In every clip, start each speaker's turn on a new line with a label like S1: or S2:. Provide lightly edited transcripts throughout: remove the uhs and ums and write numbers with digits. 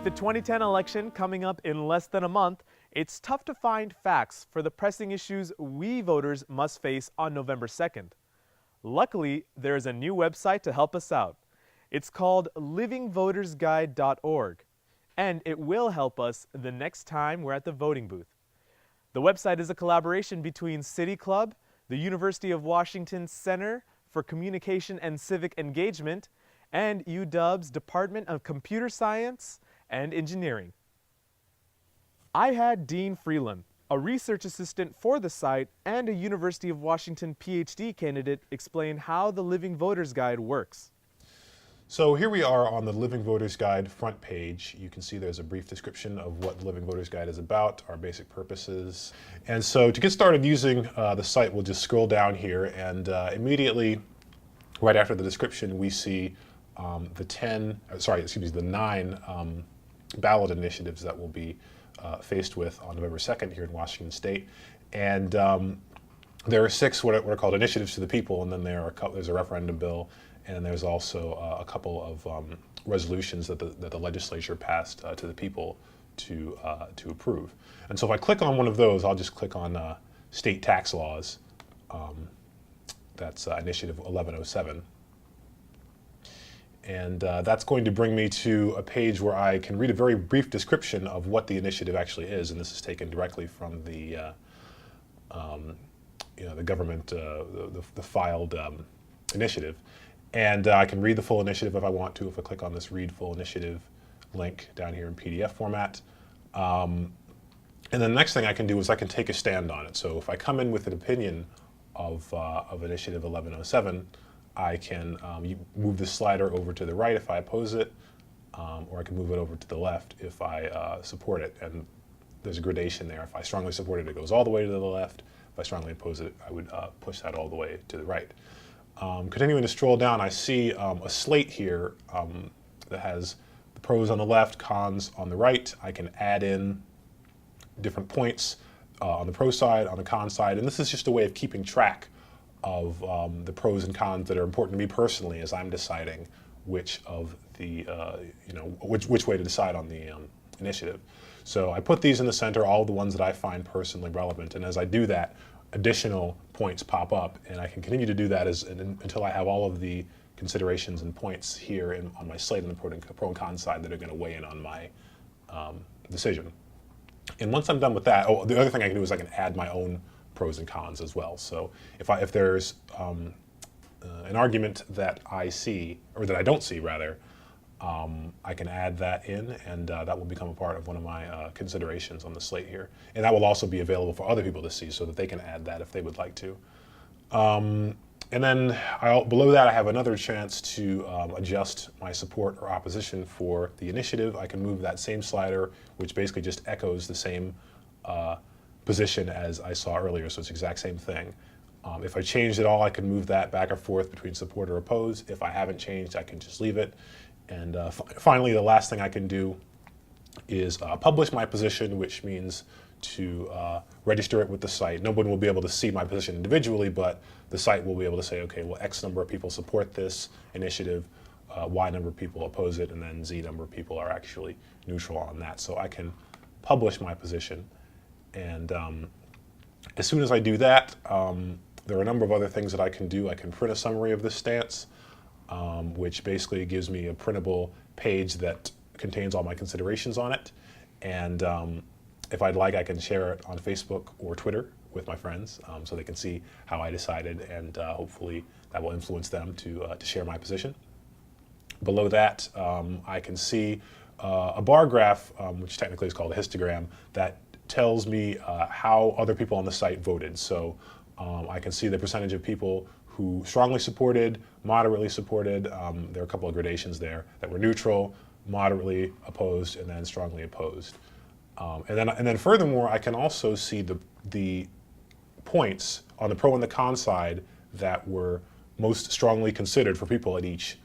S1: the 2010 election coming up in less than a month, it's tough to find facts for the pressing issues we voters must face on November 2nd. Luckily, there is a new website to help us out. It's called livingvotersguide.org, and it will help us the next time we're at the voting booth. The website is a collaboration between City Club, the University of Washington Center for Communication and Civic Engagement, and UW's Department of Computer Science and Engineering. I had Dean Freeland, a research assistant for the site and a University of Washington PhD candidate, explain how the Living Voters Guide works.
S2: So here we are on the Living Voters Guide front page. You can see there's a brief description of what the Living Voters Guide is about, our basic purposes. And so to get started using the site, we'll just scroll down here, and immediately, right after the description, we see the 9 ballot initiatives that we'll be faced with on November 2nd here in Washington State. And there are 6 what are called initiatives to the people, and then there's a referendum bill, and there's also a couple of resolutions that the legislature passed to the people to approve. And so if I click on one of those, I'll just click on state tax laws. That's Initiative 1107. And that's going to bring me to a page where I can read a very brief description of what the initiative actually is, and this is taken directly from the government, the filed initiative. And I can read the full initiative if I want to, if I click on this Read Full Initiative link down here in PDF format. And then the next thing I can do is I can take a stand on it. So if I come in with an opinion of Initiative 1107, I can move this slider over to the right if I oppose it, or I can move it over to the left if I support it. And there's a gradation there. If I strongly support it, it goes all the way to the left. If I strongly oppose it, I would push that all the way to the right. Continuing to stroll down, I see a slate here that has the pros on the left, cons on the right. I can add in different points on the pro side, on the con side, and this is just a way of keeping track of the pros and cons that are important to me personally as I'm deciding which of the, which way to decide on the initiative. So I put these in the center, all the ones that I find personally relevant, and as I do that, additional points pop up, and I can continue to do that until I have all of the considerations and points here on my slate on the pro and con side that are going to weigh in on my decision. And once I'm done with that, the other thing I can do is I can add my own pros and cons as well. So if there's an argument that I see, or that I don't see rather, I can add that in, and that will become a part of one of my considerations on the slate here. And that will also be available for other people to see so that they can add that if they would like to. And then below that I have another chance to adjust my support or opposition for the initiative. I can move that same slider, which basically just echoes the same position as I saw earlier, so it's the exact same thing. If I changed it all, I can move that back or forth between support or oppose. If I haven't changed, I can just leave it. And finally, the last thing I can do is publish my position, which means to register it with the site. Nobody will be able to see my position individually, but the site will be able to say, okay, well, X number of people support this initiative, Y number of people oppose it, and then Z number of people are actually neutral on that. So I can publish my position. And as soon as I do that, there are a number of other things that I can do. I can print a summary of this stance, which basically gives me a printable page that contains all my considerations on it. And if I'd like, I can share it on Facebook or Twitter with my friends so they can see how I decided, and hopefully that will influence them to share my position. Below that, I can see a bar graph, which technically is called a histogram, that tells me how other people on the site voted. So I can see the percentage of people who strongly supported, moderately supported. There are a couple of gradations there that were neutral, moderately opposed, and then strongly opposed. And then furthermore, I can also see the points on the pro and the con side that were most strongly considered for people at each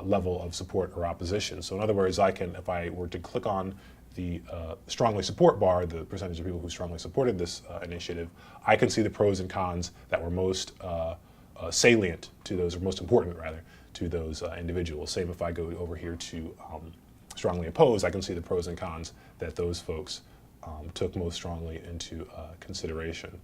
S2: level of support or opposition. So in other words, if I were to click on the strongly support bar, the percentage of people who strongly supported this initiative, I can see the pros and cons that were most salient to those, or most important rather, to those individuals. Same if I go over here to strongly oppose, I can see the pros and cons that those folks took most strongly into consideration.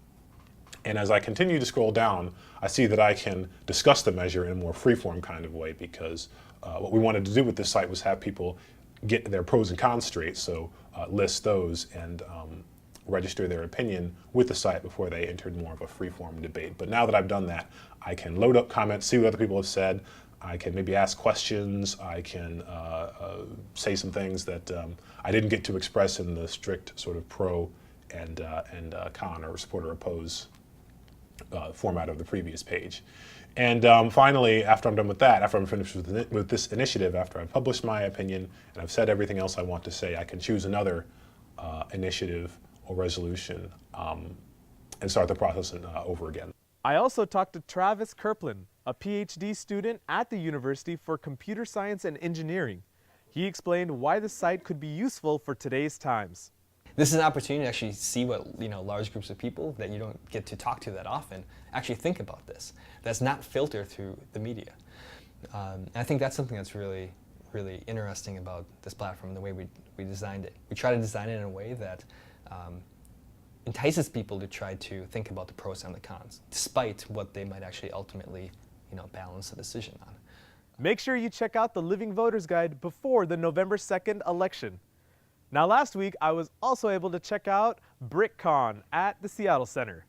S2: And as I continue to scroll down, I see that I can discuss the measure in a more free-form kind of way, because what we wanted to do with this site was have people get their pros and cons straight, so list those and register their opinion with the site before they entered more of a free-form debate. But now that I've done that, I can load up comments, see what other people have said. I can maybe ask questions. I can say some things that I didn't get to express in the strict sort of pro and con or support or oppose format of the previous page. And finally, after I'm done with that, after I'm finished with this initiative, after I've published my opinion and I've said everything else I want to say, I can choose another initiative or resolution and start the process over again.
S1: I also talked to Travis Kirplan, a PhD student at the University for Computer Science and Engineering. He explained why the site could be useful for today's times.
S3: This is an opportunity to actually see what large groups of people that you don't get to talk to that often actually think about this. That's not filtered through the media. And I think that's something that's really, really interesting about this platform, the way we designed it. We try to design it in a way that entices people to try to think about the pros and the cons, despite what they might actually ultimately balance a decision on.
S1: Make sure you check out the Living Voters Guide before the November 2nd election. Now, last week, I was also able to check out BrickCon at the Seattle Center.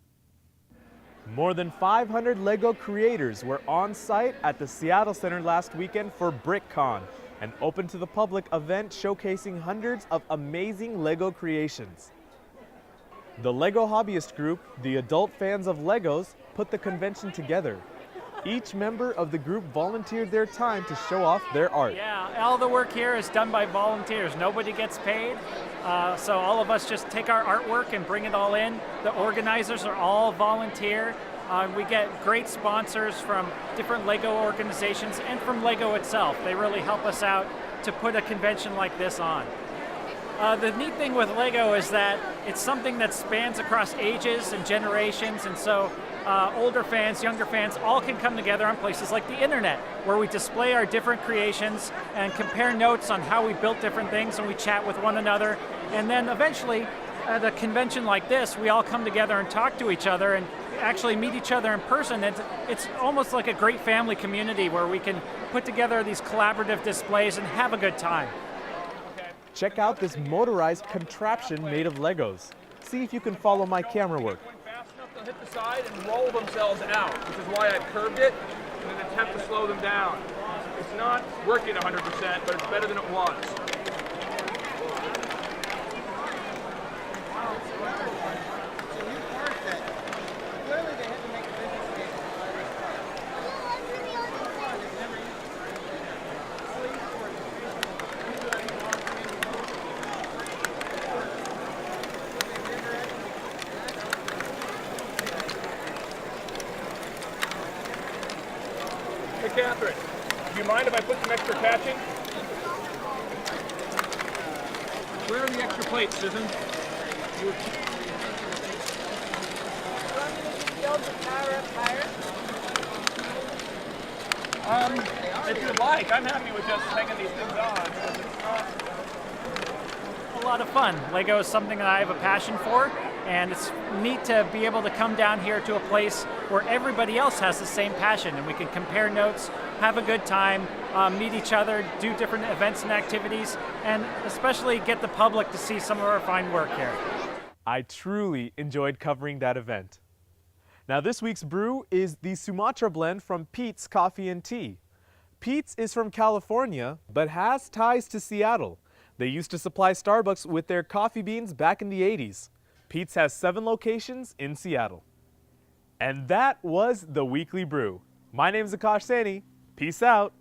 S1: More than 500 LEGO creators were on site at the Seattle Center last weekend for BrickCon, an open to the public event showcasing hundreds of amazing LEGO creations. The LEGO Hobbyist Group, the adult fans of LEGOs, put the convention together. Each member of the group volunteered their time to show off their art.
S4: Yeah, all the work here is done by volunteers. Nobody gets paid. So all of us just take our artwork and bring it all in. The organizers are all volunteer. We get great sponsors from different LEGO organizations and from LEGO itself. They really help us out to put a convention like this on. The neat thing with LEGO is that it's something that spans across ages and generations, and so older fans, younger fans, all can come together on places like the internet, where we display our different creations and compare notes on how we built different things, and we chat with one another. And then eventually, at a convention like this, we all come together and talk to each other and actually meet each other in person. It's almost like a great family community where we can put together these collaborative displays and have a good time.
S1: Check out this motorized contraption made of Legos. See if you can follow my camera work.
S5: Fast enough to hit the side and roll themselves out, which is why I curved it in an attempt to slow them down. It's not working 100%, but it's better than it was. Hey, Catherine, do you mind if I put some extra catching? Where are the extra plates, Susan? If you'd like, I'm happy with just hanging these things on.
S4: A lot of fun. LEGO is something that I have a passion for, and it's neat to be able to come down here to a place where everybody else has the same passion, and we can compare notes, have a good time, meet each other, do different events and activities, and especially get the public to see some of our fine work here.
S1: I truly enjoyed covering that event. Now, this week's brew is the Sumatra blend from Peet's Coffee and Tea. Peet's is from California, but has ties to Seattle. They used to supply Starbucks with their coffee beans back in the 80s. Peet's has 7 locations in Seattle. And that was the Weekly Brew. My name is Akash Sani. Peace out.